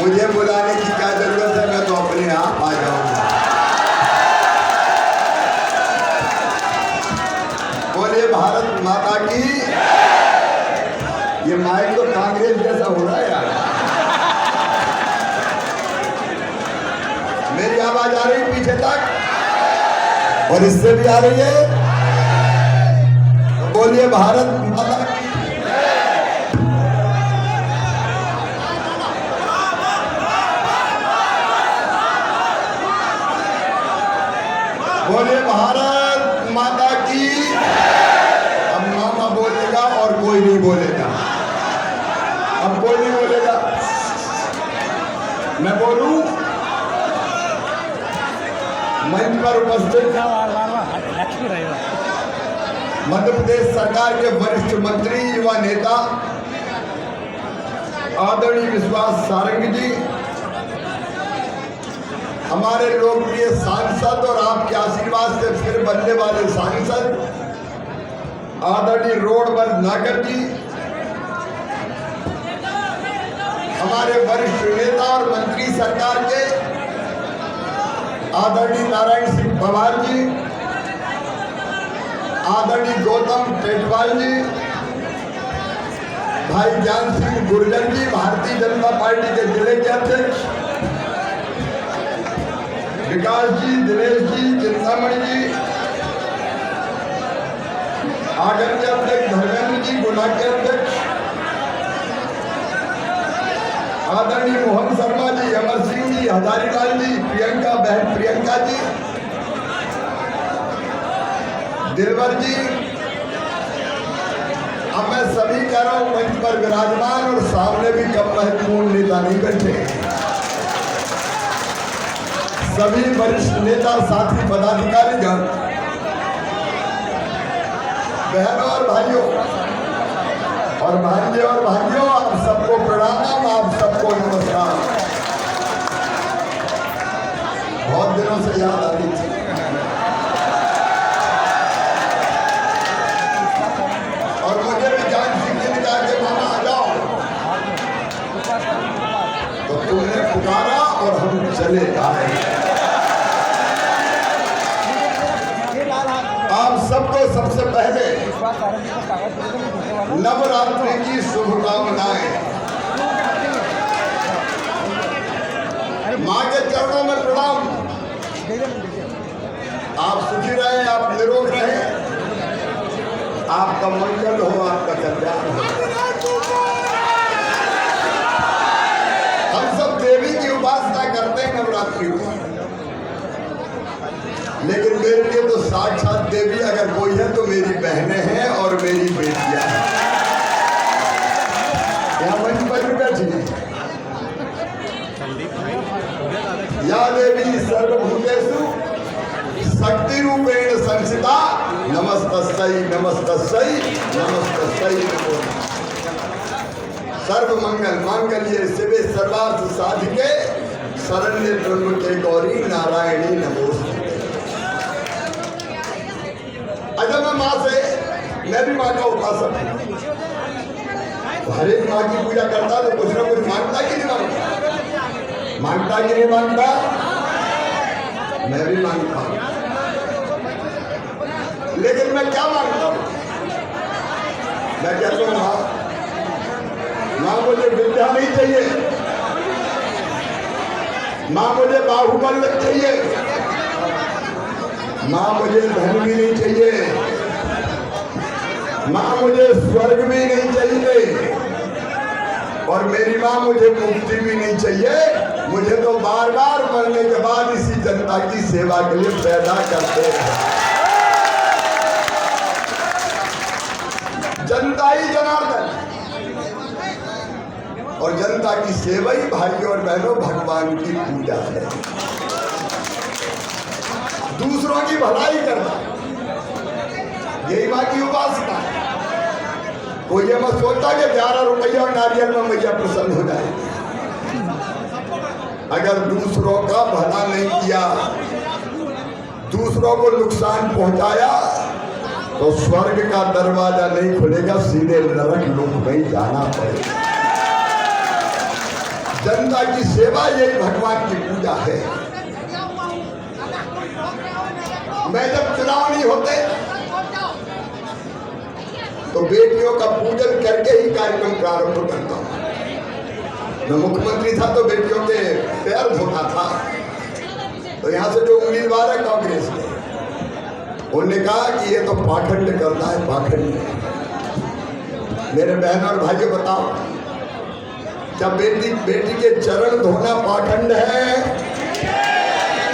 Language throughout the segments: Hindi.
मुझे बुलाने की क्या जरूरत है, मैं तो अपने आप आ जाऊंगा। बोलिए भारत माता की। ये माइक तो कांग्रेस जैसा हो रहा है यार। मेरी आवाज आ रही पीछे तक और इससे भी आ रही है। तो बोलिए भारत माता की। बोलिए भारत माता की। अब मामा बोलेगा और कोई नहीं बोलेगा। अब कोई नहीं बोलेगा, मैं बोलूं। मंच पर उपस्थित मध्य प्रदेश सरकार के वरिष्ठ मंत्री, युवा नेता आदरणीय विश्वास सारंग जी, हमारे लोकप्रिय सांसद और आपके आशीर्वाद से फिर बनने वाले सांसद आदरणीय रोडवर नागर जी, हमारे वरिष्ठ नेता और मंत्री सरकार के आदरणीय नारायण सिंह पवार जी, आदरणीय गौतम टेटवाल जी, भाई ज्ञान सिंह गुर्जर जी, भारतीय जनता पार्टी के जिले के अध्यक्ष विकास जी, दिनेश जी, चिंतामणि जी, आगर के अध्यक्ष धर्मेंद्र जी, गुना के अध्यक्ष आदरणीय मोहन शर्मा जी, अमर सिंह जी, हजारीलाल जी, प्रियंका बहन प्रियंका जी, दिलवर जी, अब मैं सभी कह रहा हूं मंच पर विराजमान और सामने भी कम महत्वपूर्ण नेता नहीं बैठे। सभी वरिष्ठ नेता, साथी, पदाधिकारीगण, बहनों और भाइयों और भांजे और भाइयों, आप सबको प्रणाम, आप सबको नमस्कार। बहुत दिनों से याद आ रही थी और मुझे भी जान सिंह जी ने कहा कि मामा आ जाओ, तो तुमने पुकारा और हम चले आए। आप सबको सबसे पहले नवरात्रि की शुभकामनाएं। मां के चरणों में प्रणाम। आप सुखी रहे, आप निरोग रहे, आपका मंगल हो, आपका कल्याण हो। हम सब देवी की उपासना करते हैं नवरात्रि में, लेकिन मेरे लिए तो साक्षात देवी अगर कोई है तो मेरी बहनें हैं और मेरी बेटियां हैं। यहाँ मंच पर भी बैठी है। या देवी सर्वभूतेषु शक्ति रूपेण संस्थिता नमस्तस्यै नमस्तस्यै नमस्तस्यै नमो सर्व मंगल मांगल्ये शिवे सर्वार्थ साधिके शरण्ये त्र्यंबके गौरी नारायणी नमोस्तुते। अच्छा, मैं माँ से, मैं भी माँ का उपासक हूँ। हर एक माँ की पूजा करता तो कुछ ना कुछ मांगता कि नहीं मांगता? मांगता कि नहीं मांगता? मैं भी मांगता हूँ, लेकिन मैं क्या मांगता हूँ? मैं कहता हूँ माँ मुझे विद्या नहीं चाहिए, माँ मुझे बाहुबल चाहिए, माँ मुझे धन भी नहीं चाहिए, माँ मुझे स्वर्ग भी नहीं चाहिए और मेरी माँ मुझे मुक्ति भी नहीं चाहिए। मुझे तो बार बार मरने के बाद इसी जनता की सेवा के लिए पैदा करते हैं। जनता ही जनार्दन और जनता की सेवा ही भाइयों और बहनों भगवान की पूजा है। दूसरों की भलाई करना, यही माँ की उपासना है। कोई ये मत सोचता कि 11 रुपया और नारियल में मैया प्रसन्न हो जाए। अगर दूसरों का भला नहीं किया, दूसरों को नुकसान पहुंचाया, तो स्वर्ग का दरवाजा नहीं खुलेगा, सीधे नरक लोक में जाना पड़ेगा। जनता की सेवा यही भगवान की पूजा है। मैं जब चुनाव नहीं होते तो बेटियों का पूजन करके ही कार्यक्रम प्रारंभ करता हूं। मैं मुख्यमंत्री था तो बेटियों के पैर धोता था। तो यहां से जो उम्मीदवार है कांग्रेस के, उन्होंने कहा कि ये तो पाखंड करता है, पाखंड। मेरे बहन और भाइयों बताओ, क्या बेटी के चरण धोना पाखंड है?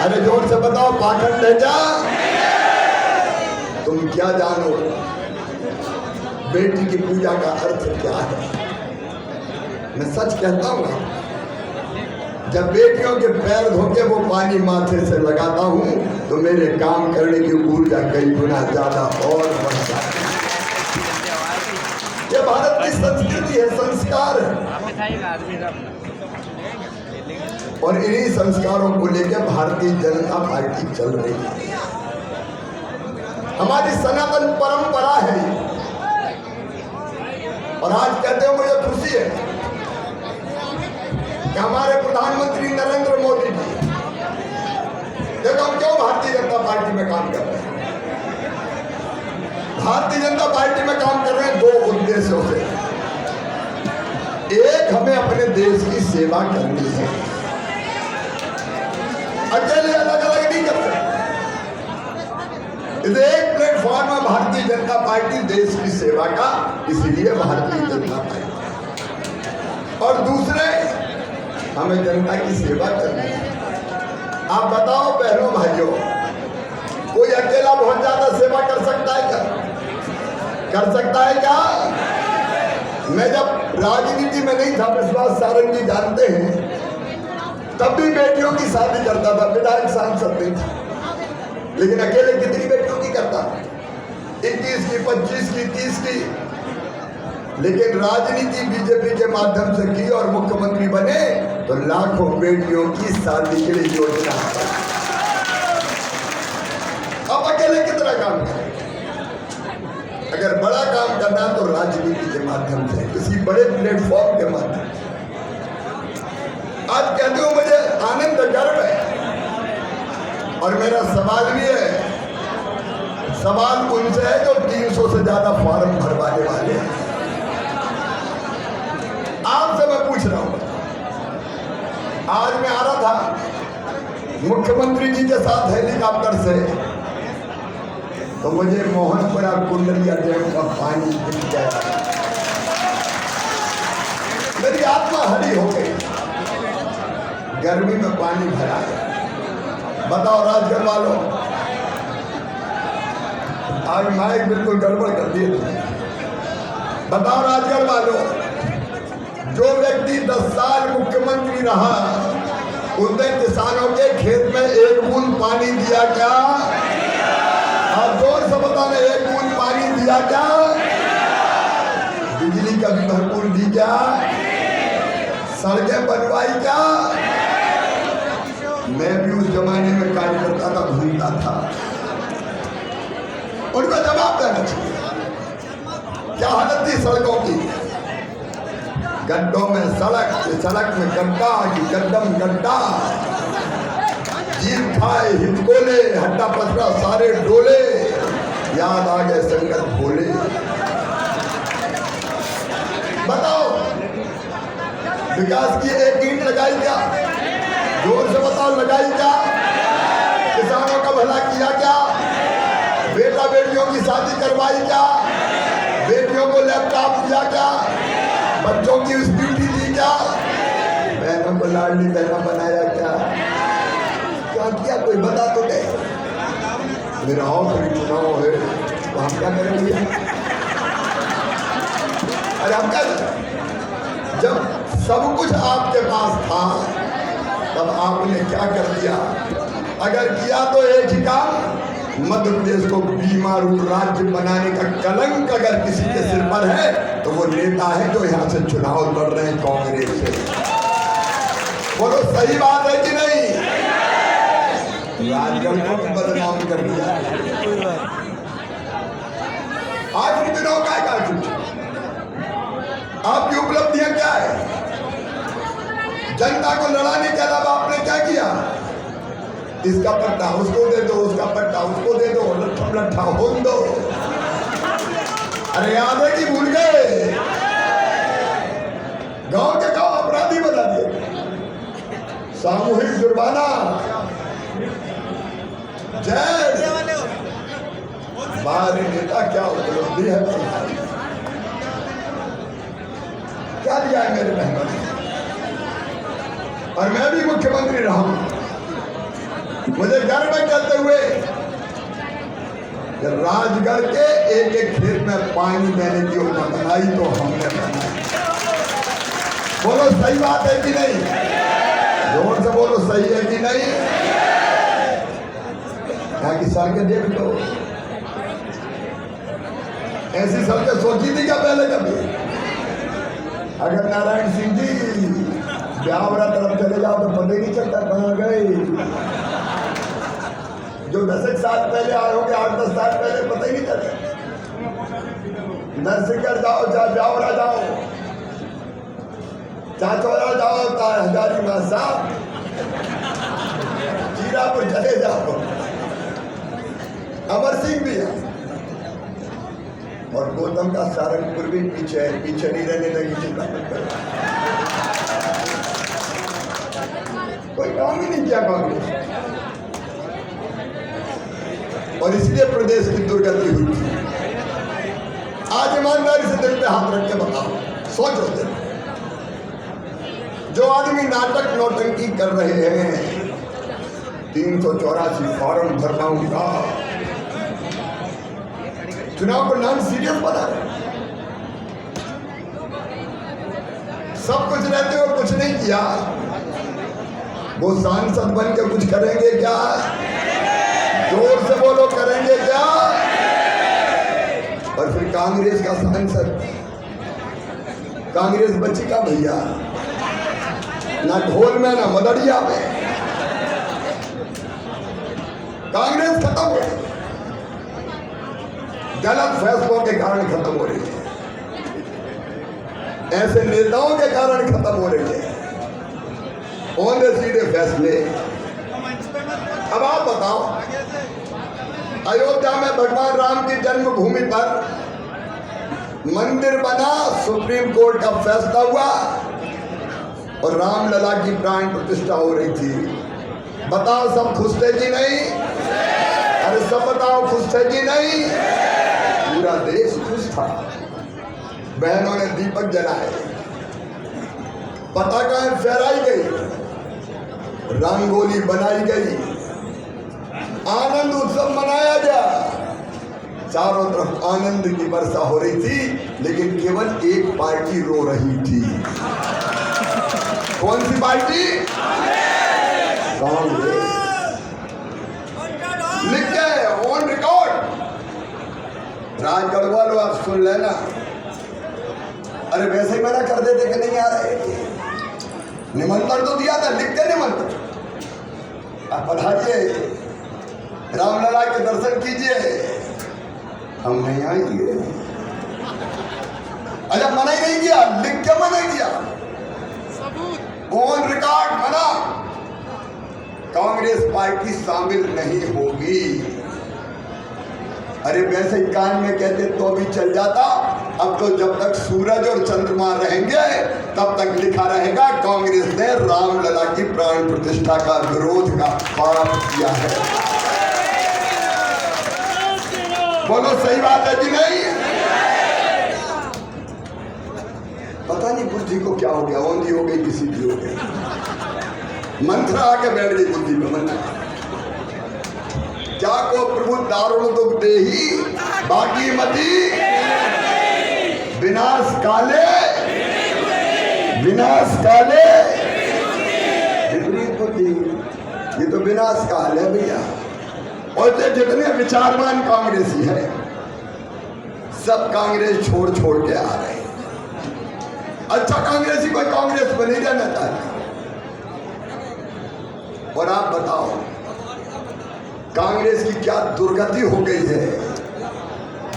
अरे जोर से बताओ, पाखंड है क्या? तुम क्या जानो बेटी की पूजा का अर्थ क्या है? मैं सच कहता हूं, जब बेटियों के पैर धोके वो पानी माथे से लगाता हूं तो मेरे काम करने की ऊर्जा कई गुना ज्यादा और बढ़ जाती है। ये भारत की संस्कृति है, संस्कार है, और इन्हीं संस्कारों को लेकर भारतीय जनता पार्टी चल रही है। हमारी सनातन परंपरा है। और आज कहते हो मुझे खुशी है कि हमारे प्रधानमंत्री नरेंद्र मोदी जी, देखो हम क्यों भारतीय जनता पार्टी में काम कर रहे हैं। भारतीय जनता पार्टी में काम कर रहे हैं दो उद्देश्यों से। एक, हमें अपने देश की सेवा करनी है, अकेले अलग अलग नहीं कर सकते। इस एक प्लेटफॉर्म में भारतीय जनता पार्टी देश की सेवा का, इसलिए भारतीय जनता पार्टी। और दूसरे, हमें जनता की सेवा करनी है। आप बताओ बहनों भाइयों, कोई अकेला बहुत ज्यादा सेवा कर सकता है क्या? कर सकता है क्या? मैं जब राजनीति में नहीं था, विश्वास सारंग जी जानते हैं, तब भी बेटियों की शादी करता था, विधायक सांसद नहीं था, लेकिन अकेले कितनी बेटियों की करता? 21 की, 25 की, 30 की। लेकिन राजनीति बीजेपी के माध्यम से की और मुख्यमंत्री बने तो लाखों बेटियों की शादी के लिए योजना। अब अकेले कितना काम करें? अगर बड़ा काम करना तो राजनीति के माध्यम से, किसी बड़े प्लेटफॉर्म के माध्यम से। आज कहते हो मुझे आनंद गर्व है, और मेरा सवाल भी है, सवाल उनसे है जो 300 से ज्यादा फॉर्म भरवाने वाले हैं। आपसे मैं पूछ रहा हूं, आज मैं आ रहा था मुख्यमंत्री जी के साथ हेलीकॉप्टर से, तो मुझे मोहनपुरा कुंडलिया डैम का पानी दिख गया। मेरी आत्मा हरी हो गई। गर्मी में पानी भरा है। बताओ राजगढ़ वालों, आज माइक बिल्कुल गड़बड़ कर दिए थे। बताओ राजगढ़ वालों, जो व्यक्ति 10 साल मुख्यमंत्री रहा, उनने किसानों के खेत में एक बूंद पानी दिया क्या? आप जोर से बताने, एक बूंद पानी दिया क्या? बिजली का भी भरपूर दी क्या? सड़कें बनवाई क्या? मैं भी उस जमाने में कार्य करता था, घूमता था। उनका जवाब देना चाहिए। क्या हालत थी सड़कों की? गड्ढों में सड़क, सड़क में गड्ढा की गड्ढम गड्ढा, जीत खाए हितकोले, हड्डा पसरा सारे डोले, याद आ गए संकट भोले। बताओ, विकास की एक ईंट लगाई क्या? जोर से बताओ, लगाई क्या? किसानों का भला किया क्या? बेटा बेटियों की शादी करवाई क्या? बेटियों को लैपटॉप दिया क्या? बच्चों की स्कूटी दी क्या? बहनों को लाडली बहना बनाया क्या? क्या किया? कोई बता तो दे। मेरा और चुनाव है तो हम क्या करेंगे? अरे हम क्या करें? जब सब कुछ आपके पास था तब आपने क्या कर दिया? अगर किया तो एक ही काम, मध्य प्रदेश को बीमारू राज्य बनाने का कलंक अगर किसी के सिर पर है तो वो नेता है जो यहाँ से चुनाव लड़ रहे हैं कांग्रेस से। बोलो सही बात है कि नहीं? राजगढ़ को भी बदनाम कर दिया। आज इन दिनों का आपकी उपलब्धियां क्या है? जनता को लड़ाने के अलावा आपने क्या किया? इसका पट्टा उसको दे दो, उसका पट्टा उसको दे दो, लट्ठम लट्ठा होन दो। अरे याद है कि भूल गए? गांव के गांव अपराधी बना दिए, सामूहिक जुर्माना, जेल। बाहरी नेता क्या उपलब्धि है, क्या दिया है मेरे बहनों ने? और मैं भी मुख्यमंत्री रहा हूं, मुझे गर्व है कहते हुए राजगढ़ के एक एक खेत में पानी देने की योजना बनाई तो हमने बनाई। बोलो सही बात है कि नहीं? जोर से बोलो सही है कि नहीं? यहाँ की सड़कें देख लो, ऐसी सड़कें सोची थी क्या पहले कभी? अगर नारायण सिंह जी ब्यावरा तरफ चले जाओ तो पता ही नहीं चलता कहाँ गए। जो 10 साल पहले आए होंगे, 8-10 साल पहले, पता ही नहीं चलता। नरसिंहगढ़ जाओ, चाहे ब्यावरा जाओ, चाचौरा जाओ, चाहे हजारीबाग साहब, जीरापुर चले जाओ, अमर सिंह भी है और गौतम का सारंगपुर भी पीछे है, पीछे नहीं रहने लगी चिंता मत करो। कोई काम ही नहीं किया कांग्रेस, और इसलिए प्रदेश की दुर्गति हुई थी। आज ईमानदारी से दिल पे हाथ रख के बताओ, सोचो दिल, जो आदमी नाटक नौटंकी कर रहे हैं, 384 फॉर्म भरवाऊंगा, चुनाव को नाम सीरियस बना रहे, सब कुछ रहते हो कुछ नहीं किया, वो सांसद बन के कुछ करेंगे क्या? जोर से बोलो, करेंगे क्या? और फिर कांग्रेस का सांसद, कांग्रेस बची का भैया, ना ढोल में ना मदड़िया में, कांग्रेस खत्म हो रही, गलत फैसलों के कारण खत्म हो रही है, ऐसे नेताओं के कारण खत्म हो रही है, औंधे सीधे फैसले। अब आप बताओ, अयोध्या में भगवान राम की जन्मभूमि पर मंदिर बना, सुप्रीम कोर्ट का फैसला हुआ और रामलला की प्राण प्रतिष्ठा हो रही थी। बताओ सब खुश थे कि नहीं? अरे सब बताओ खुश थे कि नहीं? पूरा देश खुश था, बहनों ने दीपक जलाए, पताकाएं फहराई गई, रंगोली बनाई गई, आनंद उत्सव मनाया गया, चारों तरफ आनंद की वर्षा हो रही थी, लेकिन केवल एक पार्टी रो रही थी। कौन सी पार्टी? कांग्रेस। लिख गए ऑन रिकॉर्ड, राजगढ़ वालों आप सुन लेना। अरे वैसे ही मना कर देते कि नहीं आ रहे, निमंत्रण तो दिया था, लिख के निमंत्रण, आप पधारिए, रामलला के दर्शन कीजिए, हम नहीं आएंगे। अच्छा मना ही नहीं किया, लिख के मना किया, ऑन रिकॉर्ड मना, कांग्रेस पार्टी शामिल नहीं होगी। अरे वैसे ही कान में कहते तो अभी चल जाता, अब तो जब तक सूरज और चंद्रमा रहेंगे तब तक लिखा रहेगा कांग्रेस ने रामलला की प्राण प्रतिष्ठा का विरोध का पाप किया है। बोलो सही बात है कि नहीं? पता नहीं बुद्धि को क्या हो गया, औंधी हो गई, किसी की हो गई, मंत्र आके बैठ गई बुद्धि में। मंत्र क्या को प्रभु दारुण दुख देही, बाकी मती विनाश काले, विनाश काले विपरीत बुद्धि, ये तो विनाश काल है भैया। और जितने विचारवान कांग्रेसी है सब कांग्रेस छोड़ छोड़ के आ रहे हैं। अच्छा कांग्रेसी कोई कांग्रेस बनी रहना चाहता। और आप बताओ कांग्रेस की क्या दुर्गति हो गई है।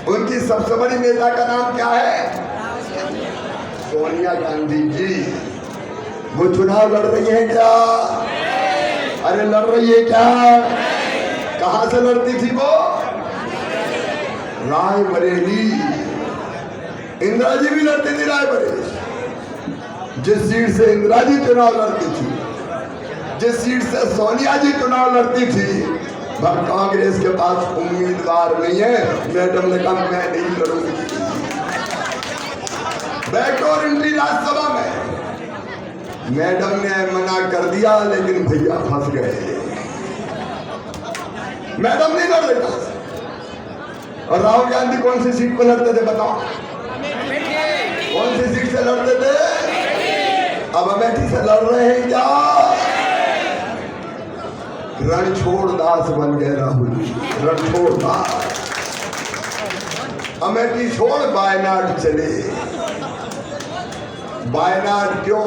उनकी सबसे बड़ी नेता का नाम क्या है? सोनिया गांधी जी। वो चुनाव लड़ रही है क्या? अरे लड़ रही है क्या? कहां से लड़ती थी वो? रायबरेली। इंदिरा जी भी लड़ती थी रायबरेली। जिस सीट से इंदिरा जी चुनाव लड़ती थी, जिस सीट से सोनिया जी चुनाव लड़ती थी, पर कांग्रेस के पास उम्मीदवार नहीं है। मैडम ने कहा मैं नहीं लड़ूंगी। बैकडोर एंट्री राज्यसभा में मैडम ने मना कर दिया, लेकिन भैया फंस गए। मैडम नहीं लड़ रही। और राहुल गांधी कौन सी सीट पर लड़ते थे बताओ? कौन सी सीट से लड़ते थे? अब अमेठी से लड़ रहे हैं क्या? रणछोड़ दास बन गए राहुल। रणछोड़ दास। अमेठी छोड़ वायनाड चले। वायनाड क्यों?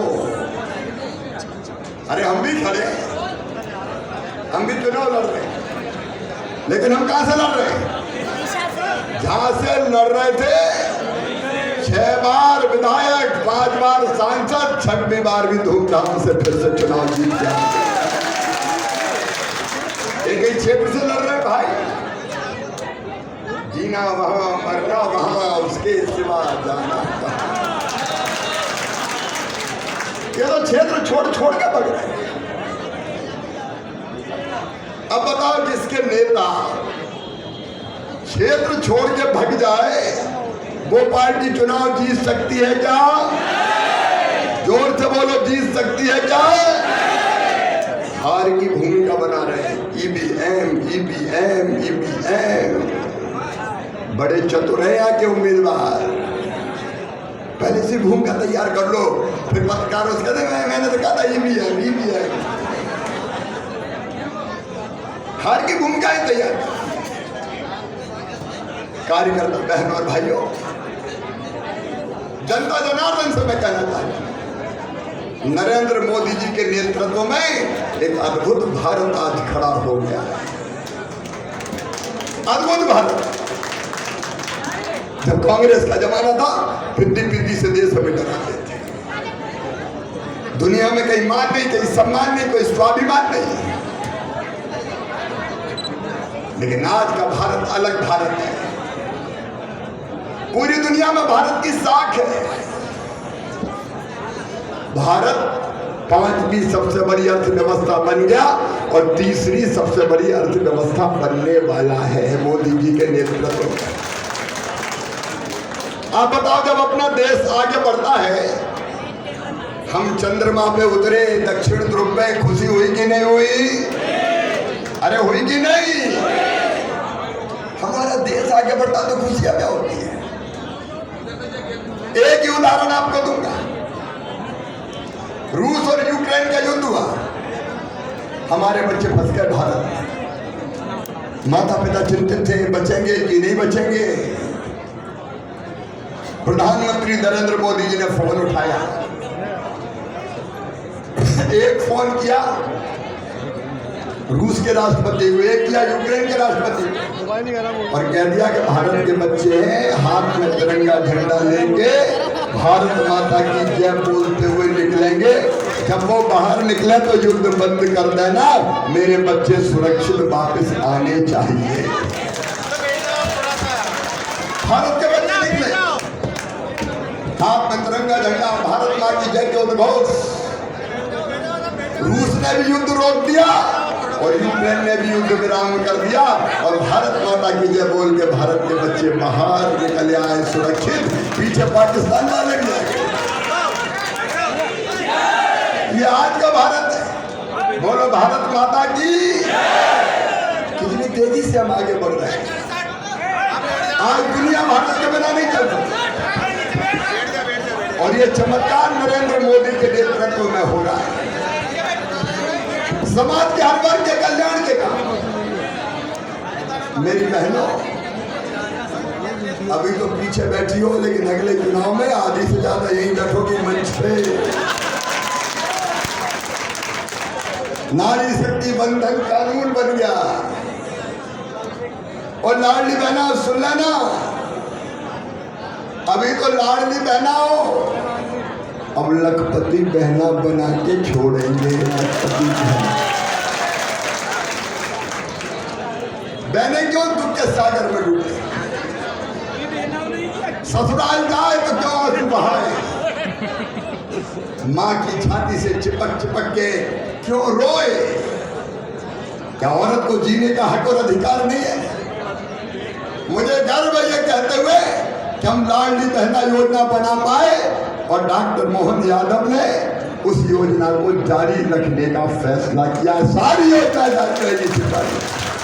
अरे हम भी खड़े, हम भी चुनाव लड़ रहे हैं, लेकिन हम कहां से लड़ रहे हैं? जहां से लड़ रहे थे 6 बार विधायक, 5 बार सांसद, 6वीं बार भी धूमधाम से फिर से चुनाव जीत गया। एक ही क्षेत्र से लड़ रहे भाई। जीना वहां, मरना वहां, उसके सिवा जाना कहां। ये तो क्षेत्र छोड़ छोड़ के भग रहे हैं। अब बताओ, जिसके नेता क्षेत्र छोड़ के भग जाए, वो पार्टी चुनाव जीत सकती है क्या? जोर से बोलो, जीत सकती है क्या? हार की भूमिका बना रहे हैं। EVM, EVM, EVM. बड़े चतुर हैं यहाँ के उम्मीदवार। पहले से भूमिका तैयार कर लो, फिर पत्रकारों से कहते मैंने तो कहा था ईवीएम, ईवीएम। हार की भूमिका ही तैयार। कार्यकर्ता बहनों और भाइयों, जनता जनार्दन से मैं कहना चाहता हूं, नरेंद्र मोदी जी के नेतृत्व में एक अद्भुत भारत आज खड़ा हो गया है। अद्भुत भारत। जब कांग्रेस का जमाना था, फिद्दी फिद्दी से देश हमें डराते थे। दुनिया में कहीं मान नहीं, कहीं सम्मान नहीं, कोई स्वाभिमान नहीं। लेकिन आज का भारत अलग भारत है। पूरी दुनिया में भारत की साख है। भारत 5वीं सबसे बड़ी अर्थव्यवस्था बन गया और 3री सबसे बड़ी अर्थव्यवस्था बनने वाला है मोदी जी के नेतृत्व में। आप बताओ, जब अपना देश आगे बढ़ता है, हम चंद्रमा पे उतरे, दक्षिण ध्रुव पे, खुशी हुई कि नहीं हुई? अरे हुई कि नहीं? हमारा देश आगे बढ़ता तो खुशियां क्या होती है? एक ही उदाहरण आपको दूंगा। रूस और यूक्रेन का युद्ध हुआ, हमारे बच्चे फंस गए भारत में। माता पिता चिंतित थे, बचेंगे कि नहीं बचेंगे। प्रधानमंत्री नरेंद्र मोदी जी ने फोन उठाया, एक फोन किया रूस के राष्ट्रपति को, एक किया यूक्रेन के राष्ट्रपति को, और कह दिया कि भारत के बच्चे हैं, हाथ में तिरंगा झंडा लेके भारत माता की जय बोलते हुए निकलेंगे। जब वो बाहर निकले तो युद्ध बंद कर देना, मेरे बच्चे सुरक्षित वापस आने चाहिए। भारत के बच्चे निकले, हाथ में तिरंगा झंडा, भारत माँ की जय के उद्घोष। रूस ने भी युद्ध रोक दिया और यूक्रेन ने भी युद्ध विराम कर दिया, और भारत माता की जय बोल के भारत के बच्चे बाहर निकल आए सुरक्षित। पीछे पाकिस्तान वाले भी आए। ये आज का भारत है। बोलो भारत माता की। कितनी तेजी से हम आगे बढ़ रहे हैं। आज दुनिया भारत के बिना नहीं चल सकती, और ये चमत्कार नरेंद्र मोदी के नेतृत्व में हो रहा है। समाज के हर वर्ग के कल्याण के काम। मेरी बहनों, अभी तो पीछे बैठी हो, लेकिन अगले चुनाव में आधी से ज्यादा यहीं बैठोगी मंच पे। नारी शक्ति बंधन कानून बन गया, और लाडली बहना सुन लेना, अभी तो लाडली बहना हो, अब लखपति बहना बना के छोड़ेंगे। लखपति बहने क्यों दुख के सागर में डूबे? ससुराल जाए तो क्यों आंसू बहाए? माँ की छाती से चिपक चिपक के क्यों रोए? क्या औरत को जीने का हक और अधिकार नहीं है? मुझे गर्व है ये कहते हुए कि हम लाडली बहना योजना बना पाए और डॉक्टर मोहन यादव ने उस योजना को जारी रखने का फैसला किया। सारी योजना जारी रहेगी।